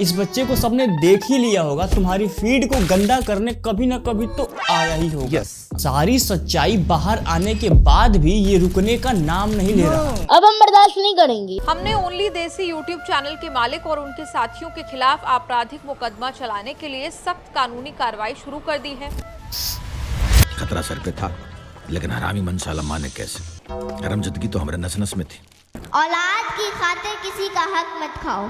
इस बच्चे को सबने देख ही लिया होगा, तुम्हारी फीड को गंदा करने कभी ना कभी तो आया ही होगा। सारी सच्चाई बाहर आने के बाद भी ये रुकने का नाम नहीं ले रहा। अब हम बर्दाश्त नहीं करेंगे। हमने ओनली देसी यूट्यूब चैनल के मालिक और उनके साथियों के खिलाफ आपराधिक मुकदमा चलाने के लिए सख्त कानूनी कार्रवाई शुरू कर दी है। खतरा सर पे था, लेकिन हरामी मनसाला माने कैसे। हरमजदगी तो हमारे नस नस में थी। औलाद की खातिर किसी का हक मत खाओ।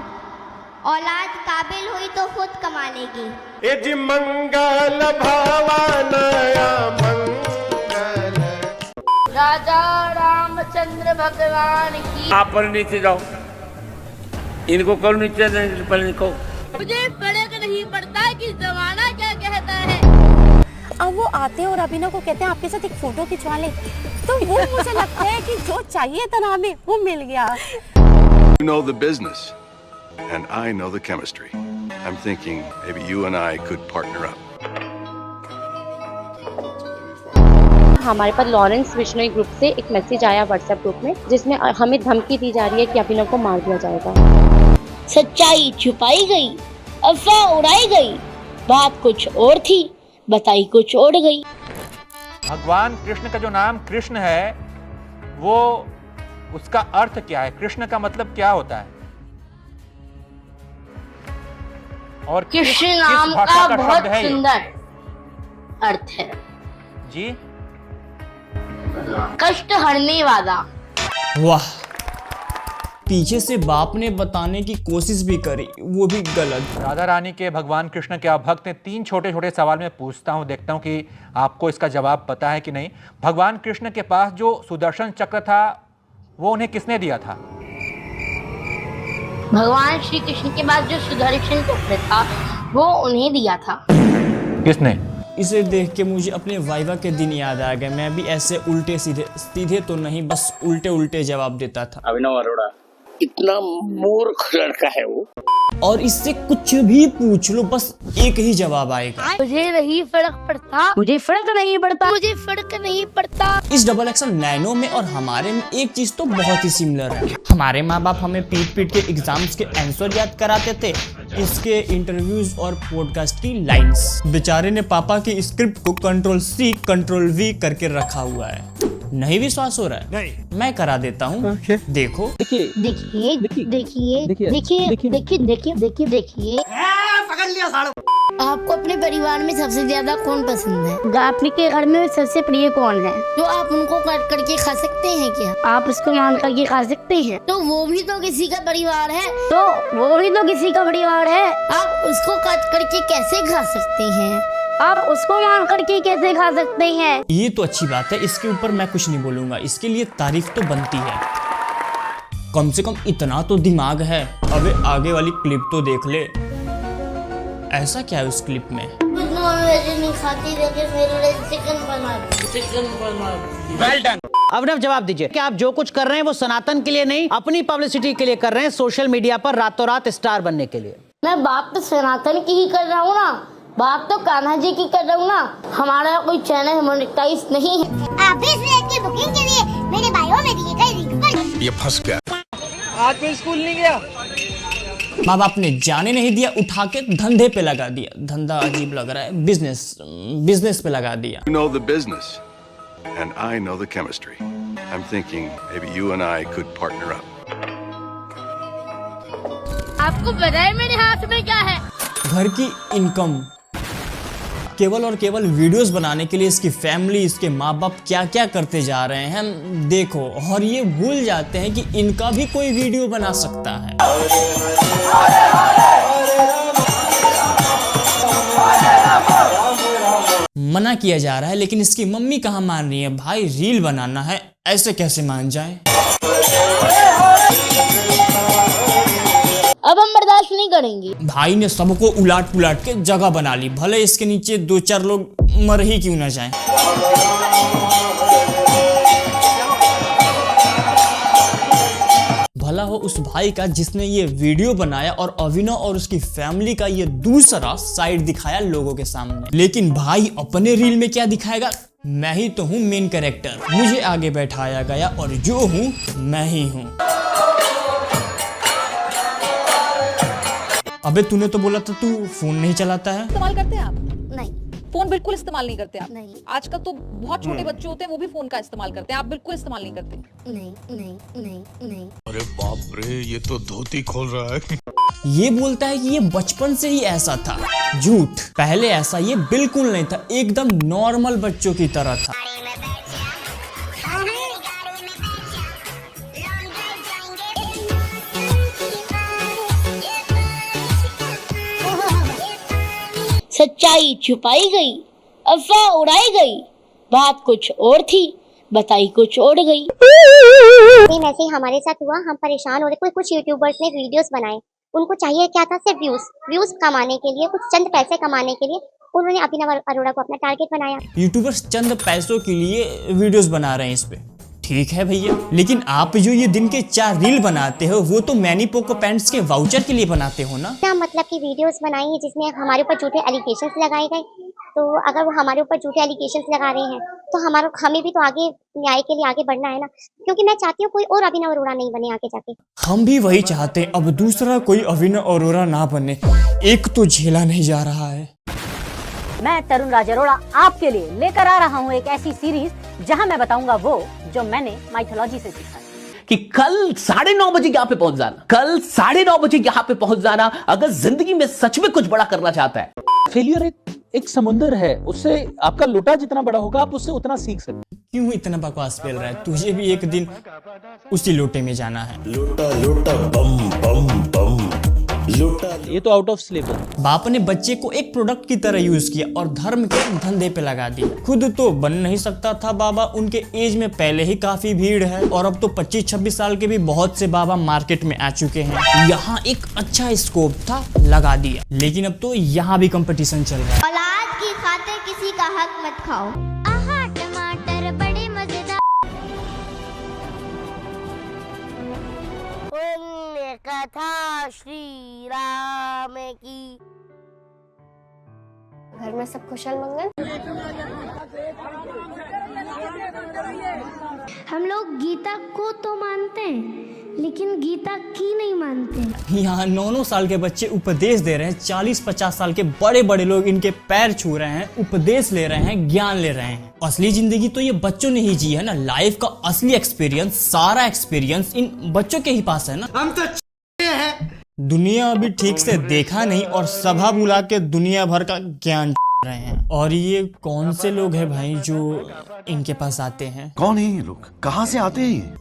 औलाद काबिल हुई तो खुद कमा लेगी। एज मंगल भवानया मंगल। राजा रामचंद्र भगवान की। आप पर नीचे जाओ, इनको करो नीचे, पहले कहो। मुझे फर्क नहीं पड़ता कि जमाना क्या कहता है। अब वो आते हैं और अभिनव को कहते हैं आपके साथ एक फोटो खिंचवा ले, तो वो मुझे लगता है कि जो चाहिए था ना हमें वो मिल गया। You know the business, and I know the chemistry. I'm thinking maybe you and I could partner up. हमारे पास लॉरेंस विश्नोई ग्रुप से एक मैसेज आया व्हाट्सएप ग्रुप में, जिसमें हमें धमकी दी जा रही है कि अभिनव को मार दिया जाएगा। सच्चाई छुपाई गई, अफवाह उड़ाई गई, बात कुछ और थी, बताई कुछ और गई। भगवान कृष्ण का जो नाम कृष्ण है, वो उसका अर्थ क्या है? कृष्ण का मतलब क्या होता है? और कृष्ण नाम का बहुत सुंदर अर्थ है जी, कष्ट हरने वाला। वाह, पीछे से बाप ने बताने की कोशिश भी करी, वो भी गलत। राधा रानी के भगवान कृष्ण के भक्त ने 3 छोटे छोटे सवाल में पूछता हूँ, देखता हूँ कि आपको इसका जवाब पता है कि नहीं। भगवान कृष्ण के पास जो सुदर्शन चक्र था, वो उन्हें किसने दिया था? भगवान श्री कृष्ण के पास जो सुदर्शन चक्र था, वो उन्हें दिया था। किसने? इसे देख के मुझे अपने वाइवा के दिन याद आ गए। मैं भी ऐसे उल्टे सीधे तो नहीं, बस उल्टे उल्टे जवाब देता था। अभिनव अरोड़ा इतना मूर्ख लड़का है वो, और इससे कुछ भी पूछ लो बस एक ही जवाब आएगा। मुझे नहीं फर्क पड़ता, मुझे फर्क नहीं पड़ता, मुझे फर्क नहीं पड़ता। इस डबल एक्सल नैनो में और हमारे में एक चीज तो बहुत ही सिमिलर है। हमारे माँ बाप हमें पीट पीट के एग्जाम्स के आंसर याद कराते थे, इसके इंटरव्यूज और पॉडकास्ट की लाइंस। बेचारे ने पापा की स्क्रिप्ट को Ctrl+C Ctrl+V करके रखा हुआ है। नहीं विश्वास हो रहा है? नहीं। मैं करा देता हूँ। देखो, देखिए देखिए देखिए देखिए देखिए देखिए देखिए, पकड़ लिया सालो। आपको अपने परिवार में सबसे ज्यादा कौन पसंद है? आपके घर में सबसे प्रिय कौन है? तो आप उनको काट करके खा सकते हैं क्या? आप उसको मान करके खा सकते हैं? तो वो भी तो किसी का परिवार है। तो वो भी तो किसी का परिवार है। आप उसको काट करके कैसे खा सकते हैं? आप उसको मान करके कैसे खा सकते हैं? ये तो अच्छी बात है, इसके ऊपर मैं कुछ नहीं बोलूंगा, इसके लिए तारीफ तो बनती है। कम से कम इतना तो दिमाग है। अबे आगे वाली क्लिप तो देख ले, ऐसा क्या है उस क्लिप में? नहीं खाती, लेकिन मेरे लिए चिकन बना। Well done. अब जवाब दीजिए कि आप जो कुछ कर रहे हैं वो सनातन के लिए नहीं, अपनी पब्लिसिटी के लिए कर रहे हैं, सोशल मीडिया पर रातों रात स्टार बनने के लिए। मैं बात तो सनातन की ही कर रहा हूँ ना, बात तो कान्हा जी की कर रहा हूँ ना। हमारा कोई चैनल मोनेटाइज नहीं है। आप इस रेट की बुकिंग के लिए मेरे बायो में दिए गए लिंक पर। ये फंस गया। आज कोई स्कूल नहीं गया। माँ बाप ने जाने नहीं दिया, उठा के धंधे पे लगा दिया। धंधा अजीब लग रहा है, बिजनेस पे लगा दिया। You know the business, and I know the chemistry. I'm thinking maybe you and I could partner up. आपको पता है मेरे हाथ में क्या है? घर की इनकम केवल और केवल वीडियोस बनाने के लिए इसकी फैमिली, इसके माँ बाप क्या क्या करते जा रहे हैं देखो, और ये भूल जाते हैं कि इनका भी कोई वीडियो बना सकता है। मना किया जा रहा है, लेकिन इसकी मम्मी कहाँ मान रही है। भाई रील बनाना है, ऐसे कैसे मान जाए? अब हम बर्दाश्त नहीं करेंगे। भाई ने सबको उलाट पुलाट के जगह बना ली, भले इसके नीचे 2-4 लोग मर ही क्यों ना जाएं। भला हो उस भाई का जिसने ये वीडियो बनाया और अभिनव और उसकी फैमिली का ये दूसरा साइड दिखाया लोगों के सामने। लेकिन भाई अपने रील में क्या दिखाएगा? मैं ही तो हूँ मेन कैरेक्टर, मुझे आगे बैठाया गया और जो हूँ मैं ही हूँ। अबे तूने तो बोला था तू फोन नहीं चलाता है। इस्तेमाल करते हैं आप? नहीं। फोन बिल्कुल इस्तेमाल नहीं करते आप? नहीं। आजकल तो बहुत छोटे बच्चे होते हैं वो भी फोन का इस्तेमाल करते हैं, आप बिल्कुल इस्तेमाल नहीं करते? नहीं नहीं नहीं नहीं। अरे बाप रे, ये तो धोती खोल रहा है। ये बोलता है कि ये बचपन से ही ऐसा था। झूठ, पहले ऐसा ये बिल्कुल नहीं था, एकदम नॉर्मल बच्चों की तरह था। सच्चाई छुपाई गई, अफवाह उड़ाई गई, बात कुछ और थी, बताई कुछ और गई। सेम ऐसे ही हमारे साथ हुआ, हम परेशान हो रहे। कुछ यूट्यूबर्स ने वीडियोस बनाए, उनको चाहिए क्या था, सिर्फ व्यूज कमाने के लिए, कुछ चंद पैसे कमाने के लिए उन्होंने अभिनव अरोड़ा को अपना टारगेट बनाया। यूट्यूबर्स चंद पैसों के लिए वीडियोस बना रहे हैं इस पे, ठीक है भैया, लेकिन आप जो ये दिन के 4 रील बनाते हो वो तो मैनी पोको पैंट्स के वाउचर के लिए बनाते हो ना। क्या मतलब की वीडियोस बनाई है जिसमें हमारे ऊपर झूठे एलिगेशंस लगाए गए, तो अगर वो हमारे ऊपर झूठे एलिगेशंस लगा रहे हैं तो हमें भी तो आगे न्याय के लिए आगे बढ़ना है ना, क्योंकि मैं चाहती हूँ कोई और अभिनव अरोड़ा नहीं बने आगे जाके। हम भी वही चाहते हैं, अब दूसरा कोई अभिनव अरोड़ा ना बने, एक तो झेला नहीं जा रहा है। मैं तरुण राज अरोड़ा आपके लिए लेकर आ रहा हूँ एक ऐसी सीरीज जहाँ मैं बताऊंगा वो जो मैंने माइथोलॉजी से सीखा कि कल 9:30 बजे यहाँ पे पहुंच जाना, कल 9:30 बजे यहाँ पे पहुंच जाना अगर जिंदगी में सच में कुछ बड़ा करना चाहता है। फेलियर एक समुंदर है, उससे आपका लोटा जितना बड़ा होगा आप उससे उतना सीख सकते। क्यों इतना बकवास फैल रहा है? तुझे भी एक दिन उसी लोटे में जाना है। लोटा लोटा बम बम बम लोटा। ये तो आउट ऑफ सिलेबस। बाप ने बच्चे को एक प्रोडक्ट की तरह यूज किया और धर्म के धंधे पे लगा दिया। खुद तो बन नहीं सकता था बाबा, उनके एज में पहले ही काफी भीड़ है और अब तो 25-26 साल के भी बहुत से बाबा मार्केट में आ चुके हैं। यहाँ एक अच्छा स्कोप था, लगा दिया, लेकिन अब तो यहाँ भी कंपटीशन चल रहा है। औलाद की खातिर किसी का हक मत खाओ। आहा टमाटर बड़े मजेदार। कथा श्री राम की। घर में सब कुशल मंगल। हम लोग गीता को तो मानते हैं लेकिन गीता की नहीं मानते। यहाँ 9-9 साल के बच्चे उपदेश दे रहे हैं, 40-50 साल के बड़े बड़े लोग इनके पैर छू रहे हैं, उपदेश ले रहे हैं, ज्ञान ले रहे हैं। असली जिंदगी तो ये बच्चों ने ही जी है ना। लाइफ का असली एक्सपीरियंस, सारा एक्सपीरियंस इन बच्चों के ही पास है ना। हम तो दुनिया अभी ठीक से देखा नहीं और सभा बुला के दुनिया भर का ज्ञान रहे हैं। और ये कौन से लोग हैं भाई जो इनके पास आते हैं? कौन है ये लोग, कहाँ से आते हैं?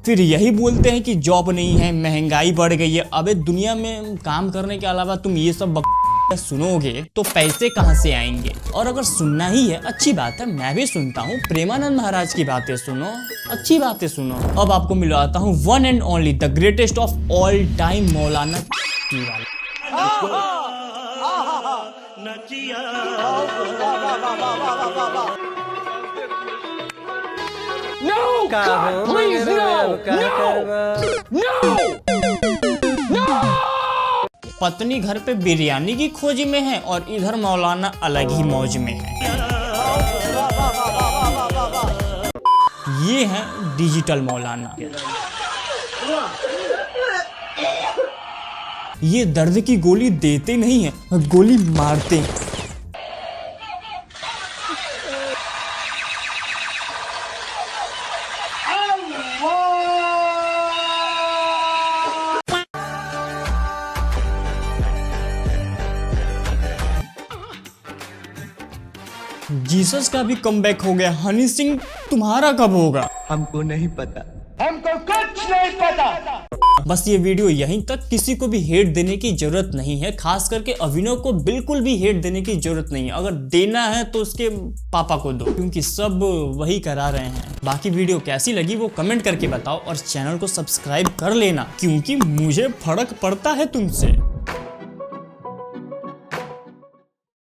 फिर यही बोलते हैं कि जॉब नहीं है, महंगाई बढ़ गई है। अबे दुनिया में काम करने के अलावा तुम ये सब सुनोगे तो पैसे कहाँ से आएंगे? और अगर सुनना ही है, अच्छी बात है, मैं भी सुनता हूँ। प्रेमानंद महाराज की बातें सुनो, अच्छी बातें सुनो। अब आपको मिलवाता हूँ one and only the greatest of all time Maulana No! God, please, no! No! पत्नी घर पे बिरयानी की खोज में है और इधर मौलाना अलग ही मौज में है। ये है डिजिटल मौलाना। ये दर्द की गोली देते नहीं है, गोली मारते हैं। जीसस का भी कमबैक हो गया। हनी सिंह तुम्हारा कब होगा? हमको नहीं पता, हमको कुछ नहीं पता। बस ये वीडियो यहीं तक। किसी को भी हेट देने की जरूरत नहीं है, खास करके अभिनव को बिल्कुल भी हेट देने की जरूरत नहीं है। अगर देना है तो उसके पापा को दो, क्योंकि सब वही करा रहे हैं। बाकी वीडियो कैसी लगी वो कमेंट करके बताओ और चैनल को सब्सक्राइब कर लेना, क्योंकि मुझे फर्क पड़ता है तुमसे।